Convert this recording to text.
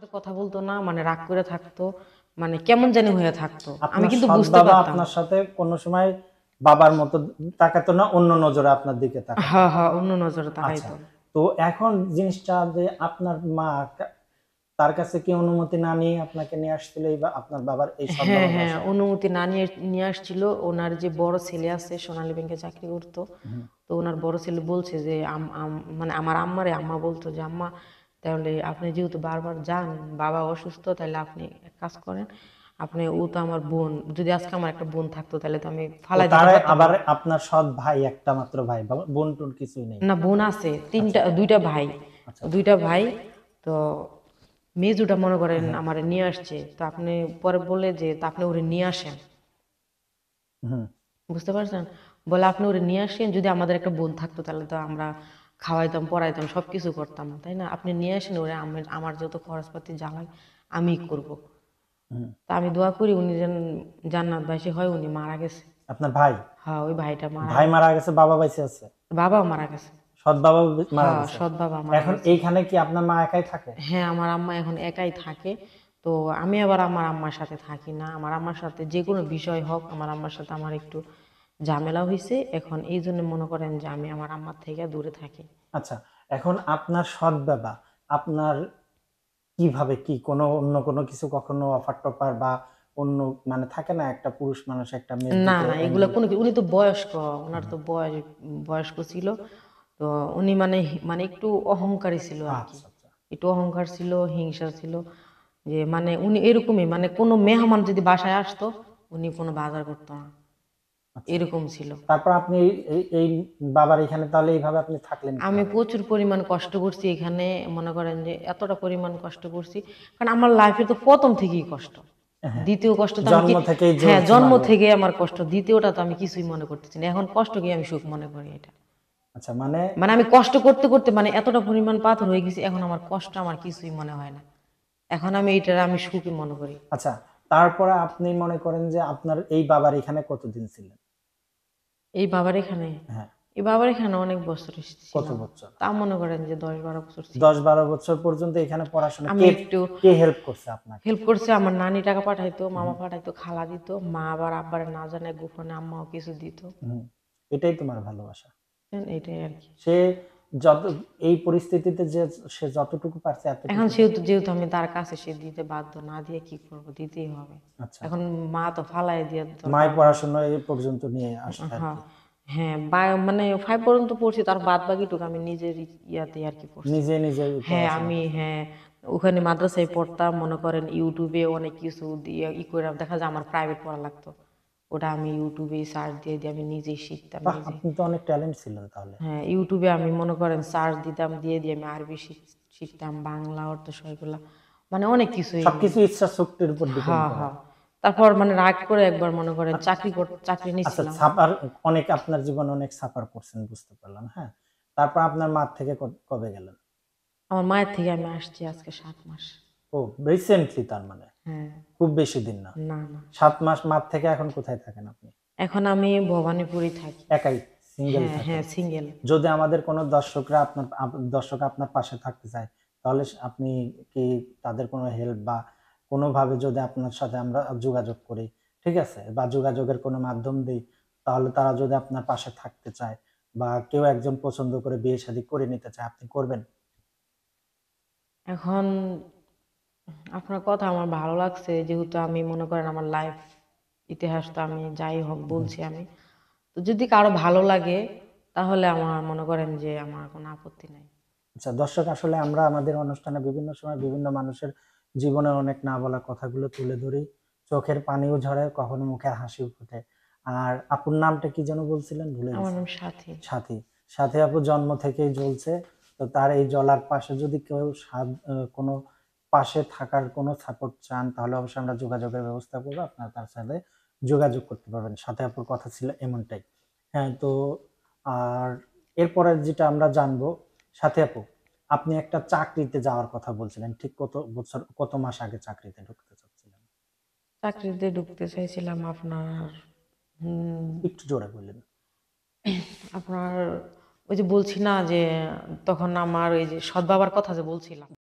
সাথে কথা বলতো না, মানে রাগ করে থাকতো, মানে কেমন জানি হয়ে থাকতো। আমি আপনার কিন্তু সৎ বুঝতে বাবা পারতাম। আপনার সাথে কোনো সময় বাবার মতো তাকাতো না, অন্য নজরে আপনার দিকে তাকাতো? হ্যাঁ হ্যাঁ, অন্য নজরে আচ্ছা, তাকাইতো। তো এখন জিনিসটা যে আপনার মা তার কাছে কি অনুমতি না নিয়ে আপনাকে নিয়ে আসছিল এই বা আপনার বাবার এই সৎ হ্যাঁ বাবার হ্যাঁ, বাসায়? অনুমতি না নিয়ে নিয়ে আসছিল। ওনার যে বড় ছেলে আছে, সোনালী ব্যাংকে চাকরি করতো, হুম, তো ওনার বড় ছেলে বলছে যে মানে আমার আম্মারে, আম্মা বলতো যে আম্মা, তাহলে আপনি যেহেতু বারবার যান, বাবা অসুস্থ, তাহলে আপনি এক কাজ করেন, আপনি, ও তো আমার বোন, যদি আজকে আমার একটা বোন থাকতো তাহলে তো আমি ও ফালাই দিতে তারা পারতাম আবার না। আপনার সৎ ভাই, একটা মাত্র ভাই, বোন টোন কিছুই নেই? না, বোন আছে, আচ্ছা দুইটা ভাই, আচ্ছা আচ্ছা। দুইটা ভাই। তো মেজুটা মনে করেন হ্যাঁ। আমার নিয়ে আসছে, তো আপনি পরে বলে যে তা আপনি ওরে নিয়ে আসেন, হুম। বুঝতে পারছেন? বলে আপনি ওরে নিয়ে আসেন, যদি আমাদের একটা বোন থাকতো তাহলে তো আমরা খাওয়াইতাম, পড়াইতাম, সবকিছু করতাম, তাই না? আপনি নিয়ে আসেন ওরে, আমার যত খরচপাতি জ্বালাই আমিই করব। হুম। তা আমি দোয়া করি উনি যেন জান্নাতবাসী হয়। উনি মারা গেছে। আপনার ভাই? হ্যাঁ, ওই ভাইটা মারা ভাই গেছে। মারা গেছে, বাবা বেঁচে আছে? বাবাও মারা গেছে। সৎ বাবা মারা হ্যাঁ, গেছে? সৎ বাবা মারা এখন গেছে। এইখানে কি আপনার মা একাই থাকে? হ্যাঁ, আমার আম্মা এখন একাই থাকে। তো আমি আবার আমার আম্মার সাথে থাকি না। আমার আম্মার সাথে যে কোনো বিষয় হোক, আমার আম্মার সাথে আমার একটু ঝামেলা হয়েছে, এখন এই জন্য মনে করেন যে আমি আমার আম্মার থেকে দূরে থাকি। আচ্ছা, এখন আপনার সৎ বাবা আপনার কিভাবে, কি কোনো অন্য কোনো কিছু কখনো অফার টফার বা অন্য, মানে থাকে না একটা পুরুষ মানুষ একটা মেয়ের না দিকে না, এগুলা অ্যাঙ্গেল? কোনো উনি তো বয়স্ক, ওনার তো বয়স্ক ছিল। তো উনি মানে মানে একটু অহংকারী ছিল আর কি। আচ্ছা আচ্ছা একটু অহংকার ছিল, হিংসা ছিল, যে মানে উনি এরকমই, মানে কোনো মেহমান যদি বাসায় আসতো, উনি কোনো বাজার করতো না, আচ্ছা। এরকম ছিল। তারপর আপনি এই বাবার এখানে তাহলে এইভাবে আপনি থাকলেন আমি কিভাবে? প্রচুর পরিমাণ কষ্ট করছি এখানে, মনে করেন যে এতটা পরিমাণ কষ্ট করছি, কারণ আমার লাইফে তো প্রথম থেকেই কষ্ট। হ্যাঁ, দ্বিতীয় কষ্ট তো আমি জন্ম থেকেই হ্যাঁ, জ্বলছেন জন্ম আগুন। থেকে আমার কষ্ট, দ্বিতীয়টা তো আমি কিছুই মনে করতেছি না, এখন কষ্টকে আমি সুখ মনে করি এটা। আচ্ছা, মানে মানে আমি কষ্ট করতে করতে মানে এতটা পরিমাণ পাথর হয়ে গেছি, এখন আমার কষ্ট আমার কিছুই মনে হয় না, এখন আমি এইটার আমি সুখই মনে করি। আচ্ছা, তারপরে আপনি মনে করেন যে আপনার এই বাবার এখানে কতদিন ছিলেন? এই বাবার এখানে, হ্যাঁ। এই বাবার এখানে অনেক বছর কত ছিলাম। বছর? তা মনে করেন যে 10-12 বছর ছিলাম। 10-12 বছর পর্যন্ত এখানে পড়াশোনা আমি কে একটু কে হেল্প করছে আপনাকে? হেল্প করছে, আমার নানি টাকা পাঠাইতো, হুম, মামা পাঠাইতো, খালা দিত, মা আবার আব্বারে না জানে গোপনে আম্মাও কিছু দিত। হুম। এটাই তোমার ভালোবাসা। এইটাই আর কি। সে যত এই পরিস্থিতিতে যে সে যতটুকু পারছে এখন এতটুকু যেহেতু যেহেতু আমি তার কাছে, সে দিতে বাধ্য, না দিয়ে কি করবো, দিতেই হবে। আচ্ছা, এখন মা তো ফালাই দিয়ে তো মায়ের পারবো না। পড়াশোনা এই পর্যন্ত নিয়ে আসছে আর হ্যাঁ কি? হ্যাঁ, মানে 5 পর্যন্ত পড়ছি, তার বাদ বাকিটুকু আমি নিজের ইয়াতে আর কি পড়ছি। নিজে নিজে হ্যাঁ পড়াশোনা আমি, করছেন? হ্যাঁ, ওখানে মাদ্রাসায় পড়তাম, মনে করেন ইউটিউবে অনেক কিছু দিয়ে করে দেখা যায়, আমার প্রাইভেট পড়া লাগতো, ওটা আমি ইউটিউবে সার্চ দিয়ে দিয়ে আমি নিজেই শিখতাম বাহ, নিজে। আপনি তো অনেক ট্যালেন্ট ছিলেন তাহলে। হ্যাঁ, ইউটিউবে আমি মনে করেন সার্চ দিতাম, দিয়ে দিয়ে আমি আরবি শিখতাম, বাংলা অর্থ সবগুলা, মানে অনেক কিছুই। সবকিছু ইচ্ছা শক্তির উপর ডিপেন্ড হ্যাঁ করে। হ্যাঁ। তারপর মানে রাগ করে একবার মনে করেন চাকরি আচ্ছা, নিছিলাম। ছাপার অনেক, আপনার জীবনে অনেক ছাপার করছেন বুঝতে পারলাম, হ্যাঁ। তারপর আপনার মা থেকে কবে গেলেন? আমার মায়ের থেকে আমি আসছি আজকে 7 মাস। ও, রিসেন্টলি তার মানে? হ্যাঁ। খুব বেশি দিন না। না না, 7 মাস মার থেকে এখন কোথায় থাকেন আপনি? এখন আমি ভবানীপুরে থাকি। একাই, সিঙ্গেল হ্যাঁ থাকেন? হ্যাঁ, সিঙ্গেল। যদি আমাদের কোনো দর্শকরা দর্শক আপনার পাশে থাকতে চায়, তাহলে আপনি কি তাদের কোনো হেল্প বা কোনোভাবে যদি আপনার সাথে আমরা যোগাযোগ করি, ঠিক আছে, বা যোগাযোগের কোনো মাধ্যম দিই, তাহলে তারা যদি আপনার পাশে থাকতে চায় বা কেউ একজন পছন্দ করে বিয়ে শাদী করে নিতে চায়, আপনি করবেন? এখন আপনার কথা আমার ভালো লাগছে, যেহেতু আমি মনে করেন আমার লাইফ ইতিহাস তো আমি যাই হোক হুম। বলছি আমি, তো যদি কারো ভালো লাগে তাহলে আমার মনে করেন যে আমার কোনো আপত্তি নাই। আচ্ছা দর্শক, আসলে আমরা আমাদের অনুষ্ঠানে বিভিন্ন সময় বিভিন্ন মানুষের জীবনের অনেক না বলা কথাগুলো তুলে ধরি, চোখের পানিও ঝরে, কখনো মুখের হাসিও ফোটে। আর আপুর নামটা কি যেন বলছিলেন, ভুলে আমার গেছি? নাম সাথী। সাথী। সাথী আপু জন্ম থেকেই জ্বলছে। তো তার এই জ্বলার পাশে যদি কেউ কোনো পাশে থাকার কোনো সাপোর্ট চান, তাহলে অবশ্যই আমরা যোগাযোগের ব্যবস্থা করবো, আপনারা তার সাথে যোগাযোগ করতে পারবেন। সাথী আপুর কথা ছিল এমনটাই। হ্যাঁ, তো আর এরপরে যেটা আমরা জানবো, সাথী আপু, আপনি একটা চাকরিতে যাওয়ার কথা বলছিলেন, ঠিক কত বছর, কত মাস আগে চাকরিতে ঢুকতে চাচ্ছিলেন? চাকরিতে ঢুকতে চাইছিলাম আপনার, একটু জোরে বললেন। আপনার ওই যে বলছি না যে তখন আমার ওই যে সৎ বাবার কথা যে বলছিলাম,